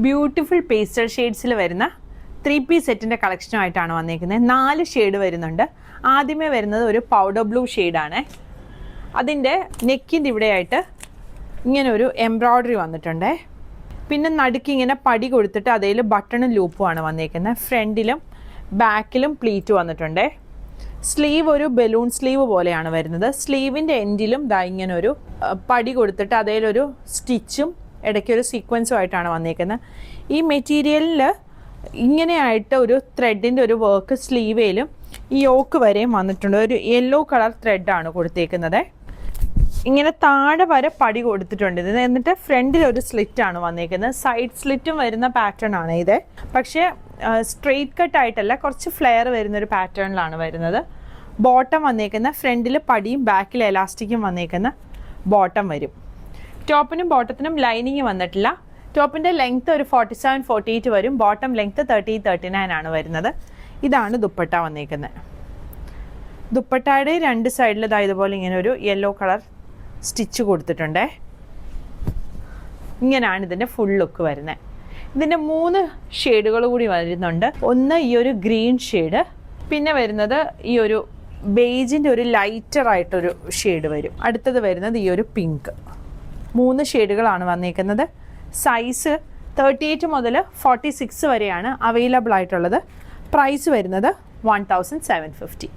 Beautiful pastel ഷെയ്ഡ്സിൽ വരുന്ന 3-piece സെറ്റിൻ്റെ കളക്ഷനുമായിട്ടാണ് വന്നിരിക്കുന്നത്. 4 ഷെയ്ഡ് വരുന്നുണ്ട്. ആദ്യമേ വരുന്നത് ഒരു പൗഡർ ബ്ലൂ ഷെയ്ഡാണ്. അതിൻ്റെ നെക്കിൻ്റെ ഇവിടെയായിട്ട് ഇങ്ങനെ ഒരു എംബ്രോയ്ഡറി വന്നിട്ടുണ്ട്. പിന്നെ നടുക്ക് ഇങ്ങനെ പടി കൊടുത്തിട്ട് അതിൽ ബട്ടണും ലൂപ്പുമാണ് വന്നിരിക്കുന്നത്. ഫ്രണ്ടിലും ബാക്കിലും പ്ലീറ്റ് വന്നിട്ടുണ്ട്. സ്ലീവ് ഒരു ബലൂൺ സ്ലീവ് പോലെയാണ് വരുന്നത്. സ്ലീവിൻ്റെ എൻഡിലും ഇങ്ങനെ ഒരു പടി കൊടുത്തിട്ട് അതിലൊരു സ്റ്റിച്ചും ഇടയ്ക്കൊരു സീക്വൻസും ആയിട്ടാണ് വന്നിരിക്കുന്നത്. ഈ മെറ്റീരിയലിൽ ഇങ്ങനെയായിട്ട് ഒരു ത്രെഡിൻ്റെ ഒരു വർക്ക് സ്ലീവേലും ഈ യോക്ക് വരെയും വന്നിട്ടുണ്ട്. ഒരു യെല്ലോ കളർ ത്രെഡാണ് കൊടുത്തേക്കുന്നത്. ഇങ്ങനെ താഴെ വരെ പടി കൊടുത്തിട്ടുണ്ട് ഇത്. എന്നിട്ട് ഫ്രണ്ടിൽ ഒരു സ്ലിറ്റാണ് വന്നിരിക്കുന്നത്. സൈഡ് സ്ലിറ്റും വരുന്ന പാറ്റേൺ ആണ് ഇത്. പക്ഷേ സ്ട്രെയിറ്റ് കട്ട് ആയിട്ടല്ല, കുറച്ച് ഫ്ലെയർ വരുന്നൊരു പാറ്റേണിലാണ് വരുന്നത്. ബോട്ടം വന്നിരിക്കുന്ന ഫ്രണ്ടിൽ പടിയും ബാക്കിൽ എലാസ്റ്റിക്കും വന്നിരിക്കുന്ന ബോട്ടം വരും. ടോപ്പിനും ബോട്ടത്തിനും ലൈനിങ് വന്നിട്ടില്ല. ടോപ്പിൻ്റെ ലെങ്ത്ത് ഒരു 47-48 വരും. ബോട്ടം ലെങ്ത്ത് 30-39 ആണ് വരുന്നത്. ഇതാണ് ദുപ്പട്ട വന്നിരിക്കുന്നത്. ദുപ്പട്ടയുടെ 2 സൈഡിൽ ഇതുപോലെ ഇങ്ങനെ ഒരു യെല്ലോ കളർ സ്റ്റിച്ച് കൊടുത്തിട്ടുണ്ട്. ഇങ്ങനെയാണ് ഇതിൻ്റെ ഫുൾ ലുക്ക് വരുന്നത്. ഇതിൻ്റെ 3 ഷെയ്ഡുകൾ കൂടി വരുന്നുണ്ട്. ഒന്ന് ഈ ഒരു ഗ്രീൻ ഷെയ്ഡ്, പിന്നെ വരുന്നത് ഈ ഒരു ബേജിൻ്റെ ഒരു ലൈറ്റർ ആയിട്ടൊരു ഷെയ്ഡ് വരും. അടുത്തത് വരുന്നത് ഈ ഒരു പിങ്ക്. 3 ഷെയ്ഡുകളാണ് വന്നിരിക്കുന്നത്. സൈസ് 38 മുതൽ 46 വരെയാണ് അവൈലബിൾ ആയിട്ടുള്ളത്. പ്രൈസ് വരുന്നത് 1750.